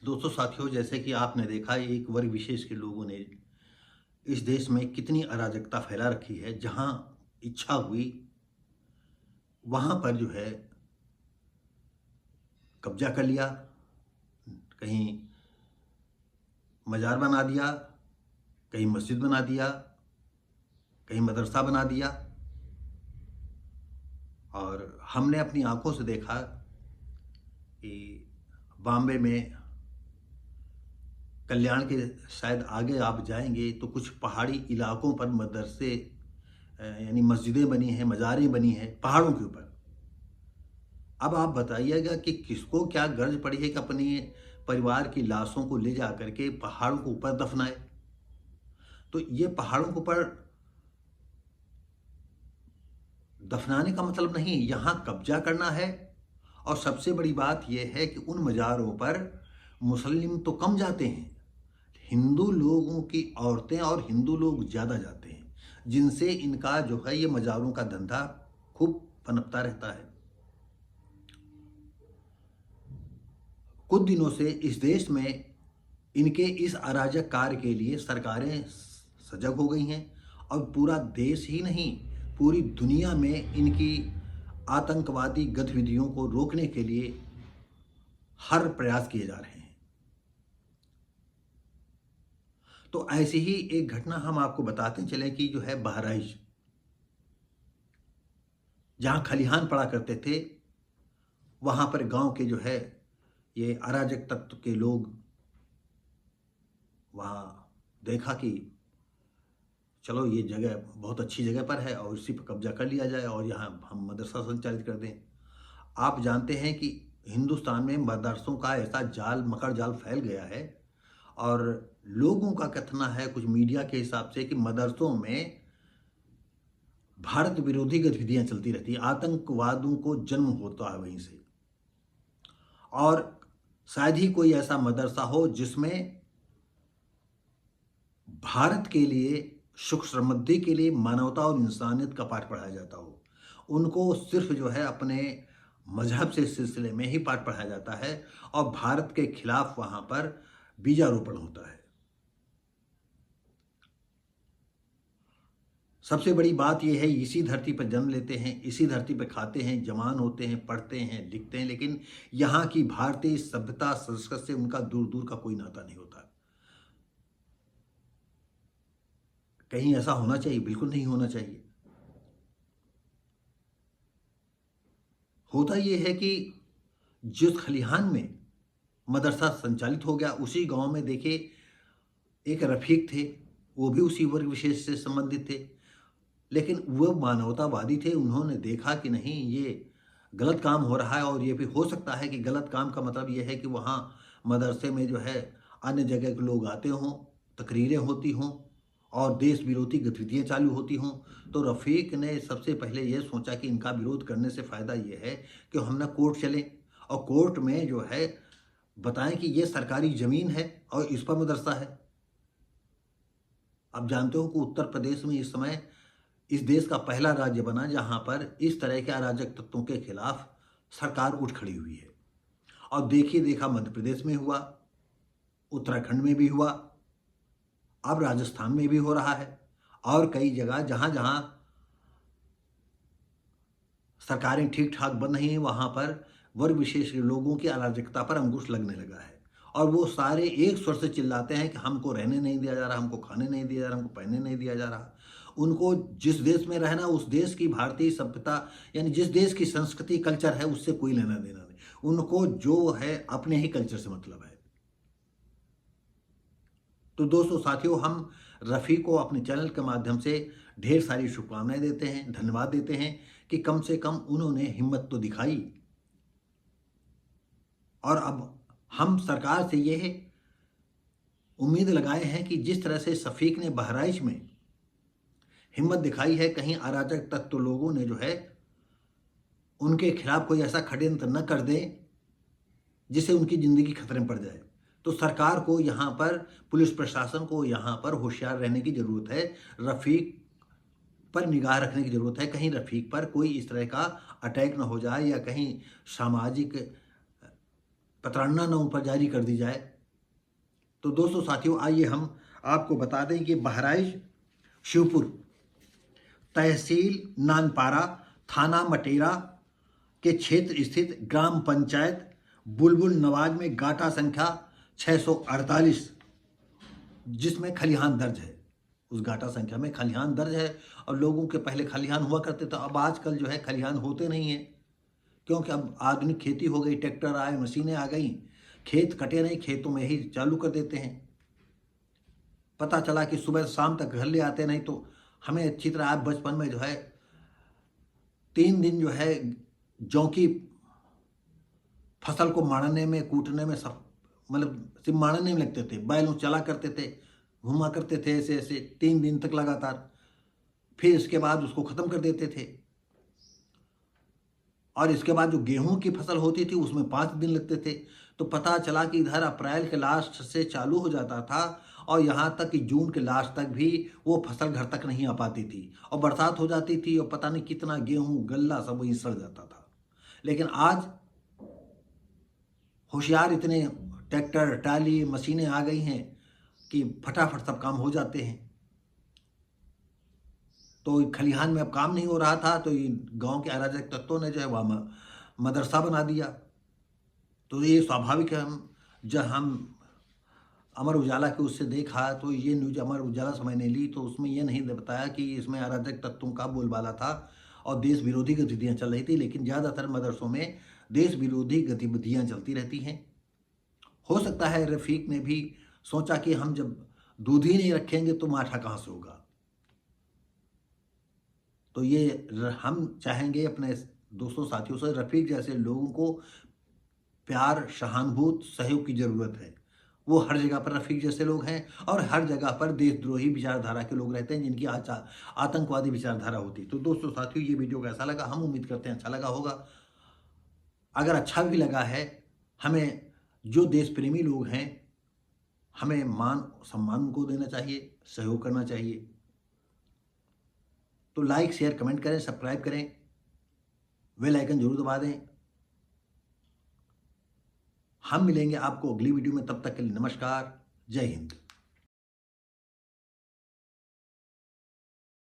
दोस्तों साथियों, जैसे कि आपने देखा एक वर्ग विशेष के लोगों ने इस देश में कितनी अराजकता फैला रखी है। जहां इच्छा हुई वहां पर जो है कब्जा कर लिया, कहीं मजार बना दिया, कहीं मस्जिद बना दिया, कहीं मदरसा बना दिया। और हमने अपनी आंखों से देखा कि बॉम्बे में कल्याण के शायद आगे आप जाएंगे तो कुछ पहाड़ी इलाकों पर मदरसे यानी मस्जिदें बनी हैं, मज़ारें बनी हैं पहाड़ों के ऊपर। अब आप बताइएगा कि किसको क्या गर्ज पड़ी है कि अपने परिवार की लाशों को ले जा करके पहाड़ों के ऊपर दफनाए। तो ये पहाड़ों के ऊपर दफनाने का मतलब नहीं, यहाँ कब्जा करना है। और सबसे बड़ी बात यह है कि उन मज़ारों पर मुस्लिम तो कम जाते हैं, हिंदू लोगों की औरतें और हिंदू लोग ज़्यादा जाते हैं, जिनसे इनका जो है ये मज़ारों का धंधा खूब पनपता रहता है। कुछ दिनों से इस देश में इनके इस अराजक कार्य के लिए सरकारें सजग हो गई हैं। और पूरा देश ही नहीं, पूरी दुनिया में इनकी आतंकवादी गतिविधियों को रोकने के लिए हर प्रयास किए जा रहे हैं। तो ऐसी ही एक घटना हम आपको बताते चले कि जो है बहराइच, जहां खलिहान पड़ा करते थे, वहां पर गांव के जो है ये अराजक तत्व के लोग वहां देखा कि चलो ये जगह बहुत अच्छी जगह पर है और इसी पर कब्जा कर लिया जाए और यहाँ हम मदरसा संचालित कर दें। आप जानते हैं कि हिंदुस्तान में मदरसों का ऐसा जाल, मकर जाल फैल गया है। और लोगों का कहना है, कुछ मीडिया के हिसाब से, कि मदरसों में भारत विरोधी गतिविधियां चलती रहती हैं, आतंकवादियों को जन्म होता है वहीं से। और शायद ही कोई ऐसा मदरसा हो जिसमें भारत के लिए, सुख समृद्धि के लिए, मानवता और इंसानियत का पाठ पढ़ाया जाता हो। उनको सिर्फ जो है अपने मजहब से सिलसिले में ही पाठ पढ़ाया जाता है और भारत के खिलाफ वहाँ पर बीजारोपण होता है। सबसे बड़ी बात यह है, इसी धरती पर जन्म लेते हैं, इसी धरती पर खाते हैं, जवान होते हैं, पढ़ते हैं, लिखते हैं, लेकिन यहाँ की भारतीय सभ्यता संस्कृति से उनका दूर दूर का कोई नाता नहीं होता। कहीं ऐसा होना चाहिए? बिल्कुल नहीं होना चाहिए। होता यह है कि जिस खलिहान में मदरसा संचालित हो गया, उसी गांव में देखिए एक रफ़ीक थे, वो भी उसी वर्ग विशेष से संबंधित थे, लेकिन वो मानवतावादी थे। उन्होंने देखा कि नहीं, ये गलत काम हो रहा है और ये भी हो सकता है कि गलत काम का मतलब ये है कि वहाँ मदरसे में जो है अन्य जगह के लोग आते हों, तकरीरें होती हों और देश विरोधी गतिविधियाँ चालू होती हों। तो रफ़ीक ने सबसे पहले ये सोचा कि इनका विरोध करने से फ़ायदा ये है कि हम ना कोर्ट चलें और कोर्ट में जो है बताएं कि ये सरकारी ज़मीन है और इस पर मदरसा है। आप जानते हो कि उत्तर प्रदेश में इस समय इस देश का पहला राज्य बना जहां पर इस तरह के अराजक तत्वों के खिलाफ सरकार उठ खड़ी हुई है। और देखिए देखा मध्य प्रदेश में हुआ, उत्तराखंड में भी हुआ, अब राजस्थान में भी हो रहा है और कई जगह जहां जहां सरकारें ठीक ठाक बन रही हैं वहां पर वर्ग विशेष के लोगों की अराजकता पर अंकुश लगने लगा है। और वो सारे एक स्वर से चिल्लाते हैं कि हमको रहने नहीं दिया जा रहा, हमको खाने नहीं दिया जा रहा, हमको पहनने नहीं दिया जा रहा। उनको जिस देश में रहना, उस देश की भारतीय सभ्यता यानी जिस देश की संस्कृति कल्चर है उससे कोई लेना देना नहीं। उनको जो है अपने ही कल्चर से मतलब है। तो दोस्तों साथियों, हम रफ़ी को अपने चैनल के माध्यम से ढेर सारी शुभकामनाएं देते हैं, धन्यवाद देते हैं कि कम से कम उन्होंने हिम्मत तो दिखाई। और अब हम सरकार से यह उम्मीद लगाए हैं कि जिस तरह से शफीक ने बहराइच में हिम्मत दिखाई है, कहीं अराजक तत्व लोगों ने जो है उनके खिलाफ कोई ऐसा षड्यंत्र न कर दे जिससे उनकी ज़िंदगी खतरे में पड़ जाए। तो सरकार को यहाँ पर, पुलिस प्रशासन को यहाँ पर होशियार रहने की ज़रूरत है, रफ़ीक पर निगाह रखने की ज़रूरत है, कहीं रफ़ीक पर कोई इस तरह का अटैक न हो जाए या कहीं सामाजिक प्रताड़ना न उन पर जारी कर दी जाए। तो दोस्तों साथियों, आइए हम आपको बता दें कि बहराइच शिवपुर तहसील नानपारा थाना मटेरा के क्षेत्र स्थित ग्राम पंचायत बुलबुल नवाज में गाटा संख्या 648, जिसमें खलिहान दर्ज है। उस गाटा संख्या में खलिहान दर्ज है और लोगों के पहले खलिहान हुआ करते थे, अब आजकल जो है खलिहान होते नहीं हैं, क्योंकि अब आधुनिक खेती हो गई, ट्रैक्टर आए, मशीनें आ गई, खेत कटे नहीं, खेतों में ही चालू कर देते हैं। पता चला कि सुबह शाम तक घर ले आते नहीं, तो हमें अच्छी तरह आप बचपन में जो है 3 दिन जो है जौ की फसल को मारने में, कूटने में, सब मतलब सिर्फ मारने में लगते थे, बैलों चला करते थे, घुमा करते थे ऐसे ऐसे 3 दिन तक लगातार, फिर इसके बाद उसको ख़त्म कर देते थे। और इसके बाद जो गेहूं की फसल होती थी उसमें 5 दिन लगते थे। तो पता चला कि इधर अप्रैल के लास्ट से चालू हो जाता था और यहाँ तक कि जून के लास्ट तक भी वो फसल घर तक नहीं आ पाती थी, और बरसात हो जाती थी और पता नहीं कितना गेहूं गल्ला सब वहीं सड़ जाता था। लेकिन आज होशियार इतने ट्रैक्टर टाली मशीनें आ गई हैं कि फटाफट सब काम हो जाते हैं। तो खलिहान में अब काम नहीं हो रहा था, तो ये गांव के अराजक तत्वों ने जो है वह मदरसा बना दिया। तो ये स्वाभाविक है। जब हम अमर उजाला के उससे देखा तो ये न्यूज अमर उजाला से मैंने ली, तो उसमें ये नहीं बताया कि इसमें अराजक तत्वों का बोलबाला था और देश विरोधी गतिविधियां चल रही थी। लेकिन ज़्यादातर मदरसों में देश विरोधी गतिविधियां चलती रहती हैं। हो सकता है रफ़ीक ने भी सोचा कि हम जब दूध ही नहीं रखेंगे तो माठा कहाँ से होगा। तो ये हम चाहेंगे अपने दोस्तों साथियों से, रफ़ीक जैसे लोगों को प्यार, सहानुभूति, सहयोग की ज़रूरत है। वो हर जगह पर रफ़ीक जैसे लोग हैं और हर जगह पर देशद्रोही विचारधारा के लोग रहते हैं, जिनकी आतंकवादी विचारधारा होती है। तो दोस्तों साथियों, ये वीडियो कैसा लगा, हम उम्मीद करते हैं अच्छा लगा होगा। अगर अच्छा भी लगा है, हमें जो देश प्रेमी लोग हैं, हमें मान सम्मान को देना चाहिए, सहयोग करना चाहिए। तो लाइक शेयर कमेंट करें, सब्सक्राइब करें, बेल आइकन जरूर दबा दें। हम मिलेंगे आपको अगली वीडियो में, तब तक के लिए नमस्कार, जय हिंद।